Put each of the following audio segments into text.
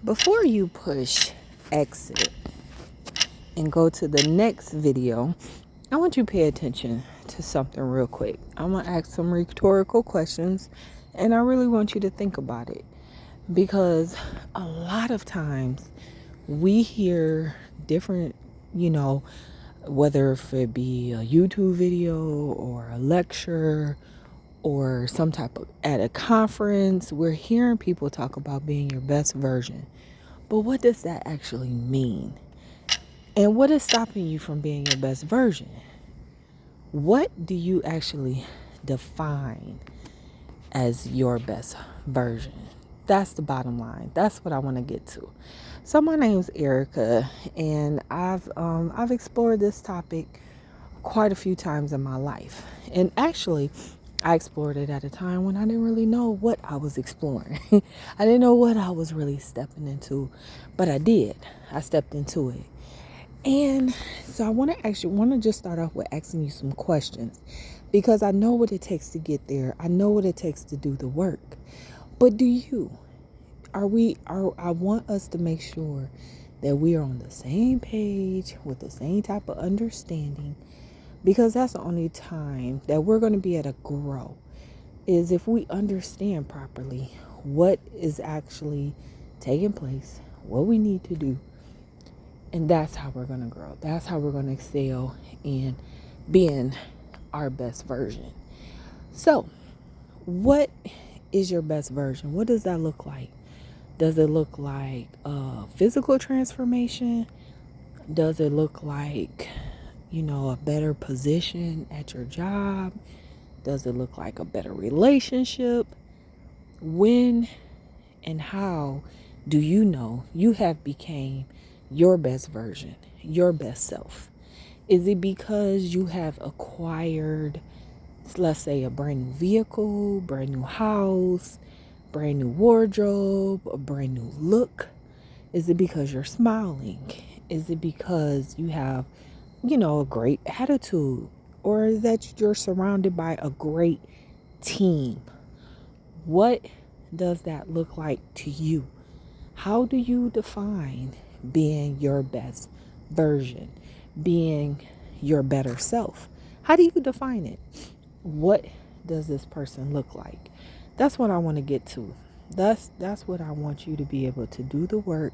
Before you push exit and go to the next video, I want you to pay attention to something real quick. I'm going to ask some rhetorical questions, and I really want you to think about it, because a lot of times we hear different, whether if it be a YouTube video or a lecture or some type of at a conference, we're hearing people talk about being your best version. But what does that actually mean? And what is stopping you from being your best version? What do you actually define as your best version? That's the bottom line. That's what I want to get to. So my name's Erica, and I've explored this topic quite a few times in my life. And actually, I explored it at a time when I didn't really know what I was exploring. I didn't know what I was really stepping into, but I did. I stepped into it. And so I want to just start off with asking you some questions, because I know what it takes to get there. I know what it takes to do the work. But do you? I want us to make sure that we are on the same page with the same type of understanding, because that's the only time that we're going to be able to grow, is if we understand properly what is actually taking place, what we need to do. And that's how we're going to grow. That's how we're going to excel in being our best version. So, what is your best version? What does that look like? Does it look like physical transformation? Does it look like, a better position at your job? Does it look like a better relationship? When and how do you know you have became your best version, your best self? Is it because you have acquired, let's say, a brand new vehicle, brand new house, brand new wardrobe, a brand new look? Is it because you're smiling? Is it because you have, a great attitude? Or is that you're surrounded by a great team? What does that look like to you? How do you define being your best version, being your better self? How do you define it? What does this person look like? That's what I want to get to. That's what I want you to be able to do the work,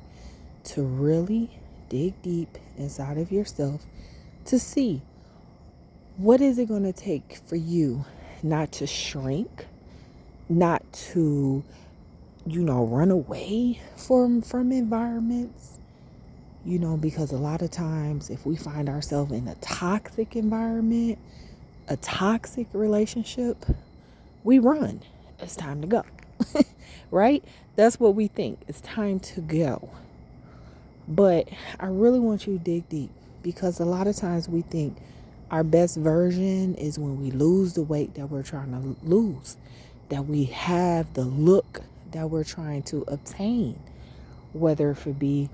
to really dig deep inside of yourself to see what is it going to take for you not to shrink, not to, run away from environments, because a lot of times if we find ourselves in a toxic environment, a toxic relationship, we run. It's time to go. Right? That's what we think. It's time to go. But I really want you to dig deep, because a lot of times we think our best version is when we lose the weight that we're trying to lose, that we have the look that we're trying to obtain, whether it be,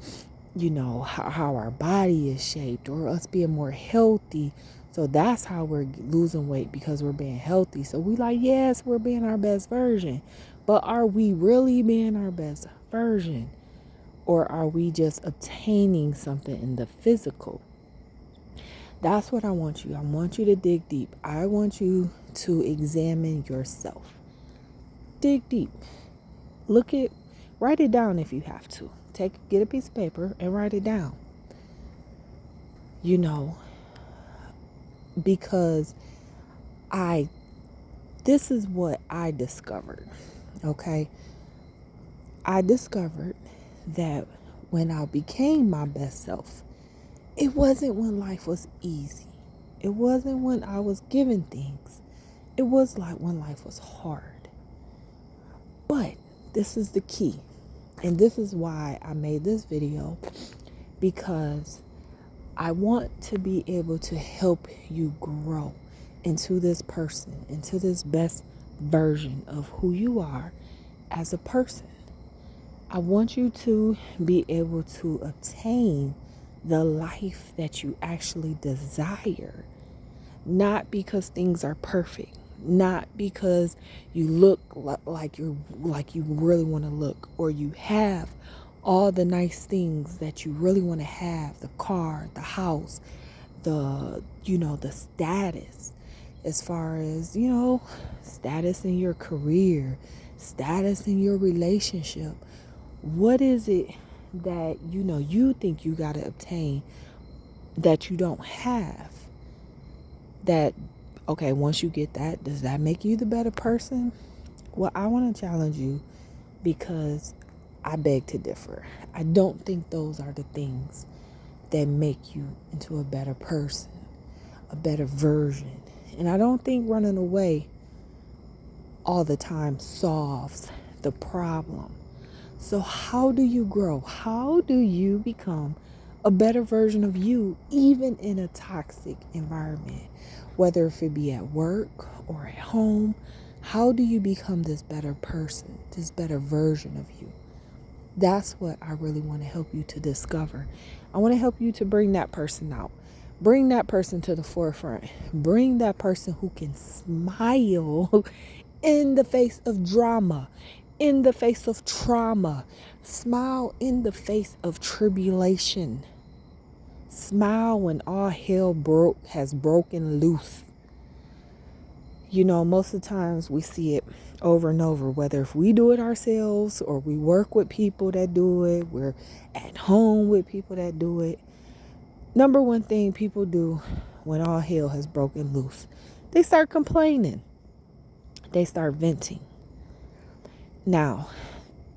how our body is shaped, or us being more healthy. So that's how we're losing weight, because we're being healthy. So we like, yes, we're being our best version, but are we really being our best version? Or are we just obtaining something in the physical? That's what I want you. I want you to dig deep. I want you to examine yourself. Dig deep. Write it down if you have to. Get a piece of paper and write it down. Because this is what I discovered. Okay? I discovered that when I became my best self, it wasn't when life was easy. It wasn't when I was given things. It was like when life was hard. But this is the key. And this is why I made this video, because I want to be able to help you grow into this person, into this best version of who you are as a person. I want you to be able to obtain the life that you actually desire, not because things are perfect, not because you look like you really want to look, or you have all the nice things that you really want to have, the car, the house, the status, as far as, status in your career, status in your relationship. What is it that, you think you got to obtain that you don't have? That, okay, once you get that, does that make you the better person? Well, I want to challenge you, because I beg to differ. I don't think those are the things that make you into a better person, a better version. And I don't think running away all the time solves the problem. So how do you grow? How do you become a better version of you, even in a toxic environment? Whether if it be at work or at home, how do you become this better person, this better version of you? That's what I really want to help you to discover. I want to help you to bring that person out. Bring that person to the forefront. Bring that person who can smile in the face of drama, in the face of trauma. Smile in the face of tribulation. Smile when all hell has broken loose. Most of the times we see it over and over, whether if we do it ourselves or we work with people that do it, we're at home with people that do it. Number one thing people do when all hell has broken loose, they start complaining. They start venting. Now,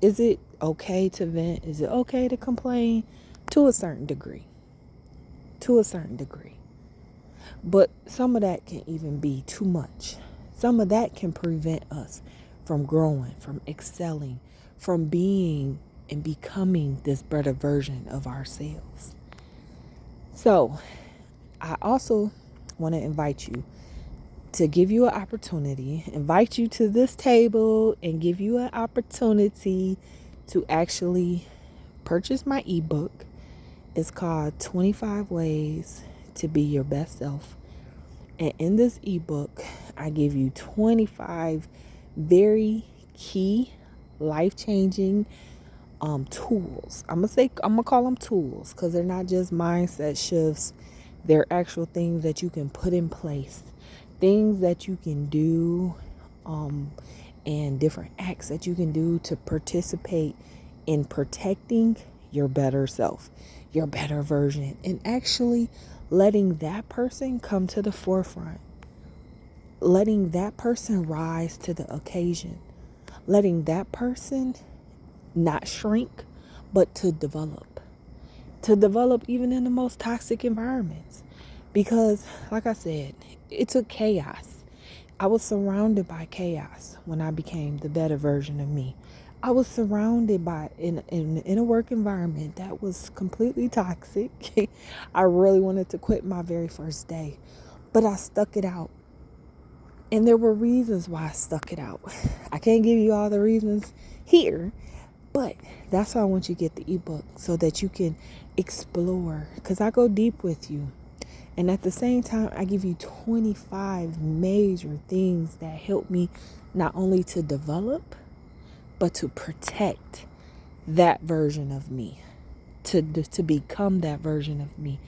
is it okay to vent? Is it okay to complain? To a certain degree. To a certain degree. But some of that can even be too much. Some of that can prevent us from growing, from excelling, from being and becoming this better version of ourselves. So, I also want to invite you to give you an opportunity, invite you to this table and give you an opportunity to actually purchase my ebook. It's called 25 Ways to Be Your Best Self. And in this ebook, I give you 25 very key, life-changing tools. I'm gonna call them tools, because they're not just mindset shifts. They're actual things that you can put in place, things that you can do, and different acts that you can do to participate in protecting your better self, your better version, and actually letting that person come to the forefront, letting that person rise to the occasion, letting that person not shrink, but to develop even in the most toxic environments. Because, like I said, it took chaos. I was surrounded by chaos when I became the better version of me. I was surrounded by in a work environment that was completely toxic. I really wanted to quit my very first day, but I stuck it out. And there were reasons why I stuck it out. I can't give you all the reasons here, but that's why I want you to get the ebook, so that you can explore, because I go deep with you. And at the same time, I give you 25 major things that help me not only to develop, but to protect that version of me, to become that version of me,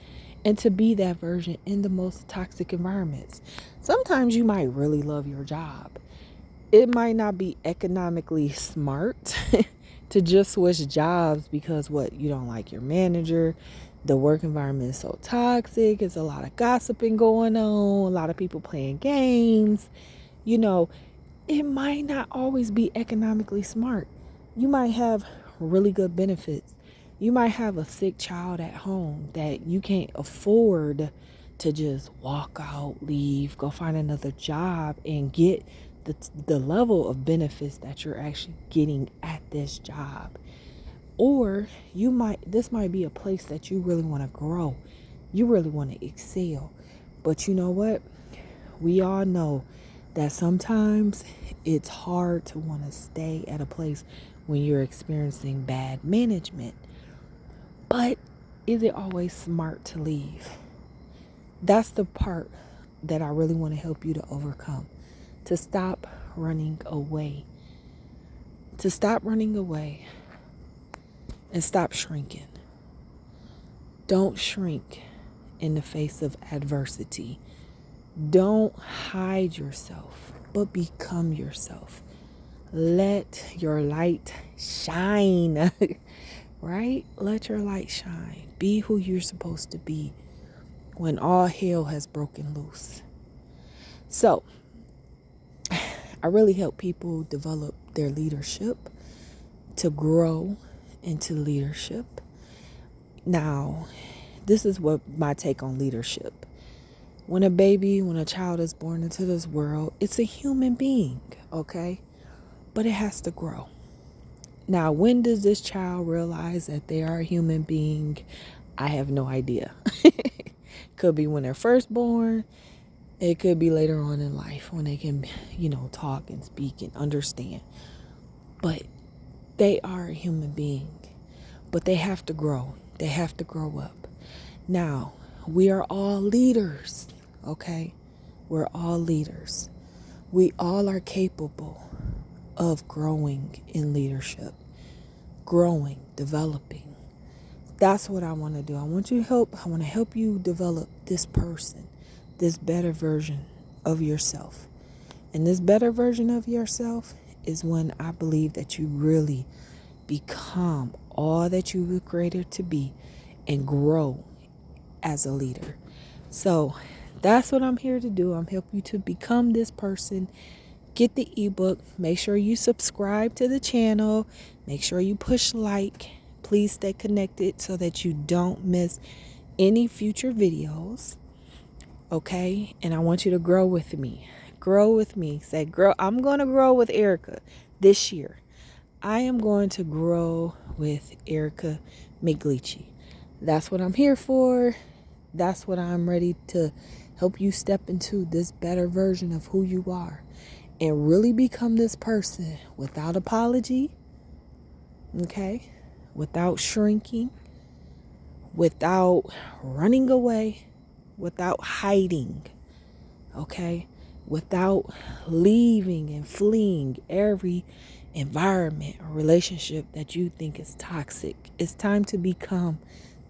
and to be that version in the most toxic environments. Sometimes you might really love your job. It might not be economically smart to just switch jobs because you don't like your manager. The work environment is so toxic. It's a lot of gossiping going on, a lot of people playing games. It might not always be economically smart. You might have really good benefits. You might have a sick child at home that you can't afford to just walk out, leave, go find another job and get the level of benefits that you're actually getting at this job. Or this might be a place that you really want to grow. You really want to excel. But you know what? We all know that sometimes it's hard to want to stay at a place when you're experiencing bad management. But is it always smart to leave? That's the part that I really want to help you to overcome. To stop running away. To stop running away and stop shrinking. Don't shrink in the face of adversity. Don't hide yourself, but become yourself. Let your light shine, right? Let your light shine. Be who you're supposed to be when all hell has broken loose. So, I really help people develop their leadership, to grow into leadership. Now, this is what my take on leadership. When a child is born into this world, it's a human being, okay? But it has to grow. Now, when does this child realize that they are a human being? I have no idea. Could be when they're first born. It could be later on in life when they can, talk and speak and understand. But they are a human being. But they have to grow. They have to grow up. Now, we are all leaders, okay? We're all leaders. We all are capable of growing in leadership, growing, developing. That's what I want to do. I want to help you develop this person, this better version of yourself. And this better version of yourself is when I believe that you really become all that you were created to be and grow as a leader. So that's what I'm here to do. I'm helping you to become this person. Get the ebook. Make sure you subscribe to the channel. Make sure you push like. Please stay connected so that you don't miss any future videos. Okay? And I want you to grow with me. Grow with me. Say, grow. I'm going to grow with Erica this year. I am going to grow with Erica Miglici. That's what I'm here for. That's what I'm ready to help you step into, this better version of who you are and really become this person without apology, okay? Without shrinking, without running away, without hiding, okay? Without leaving and fleeing every environment or relationship that you think is toxic. It's time to become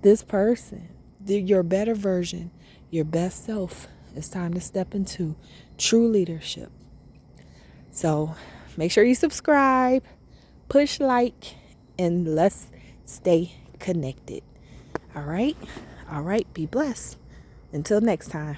this person, your better version, your best self. It's time to step into true leadership. So make sure you subscribe, push like, and let's stay connected. All right. Be blessed. Until next time.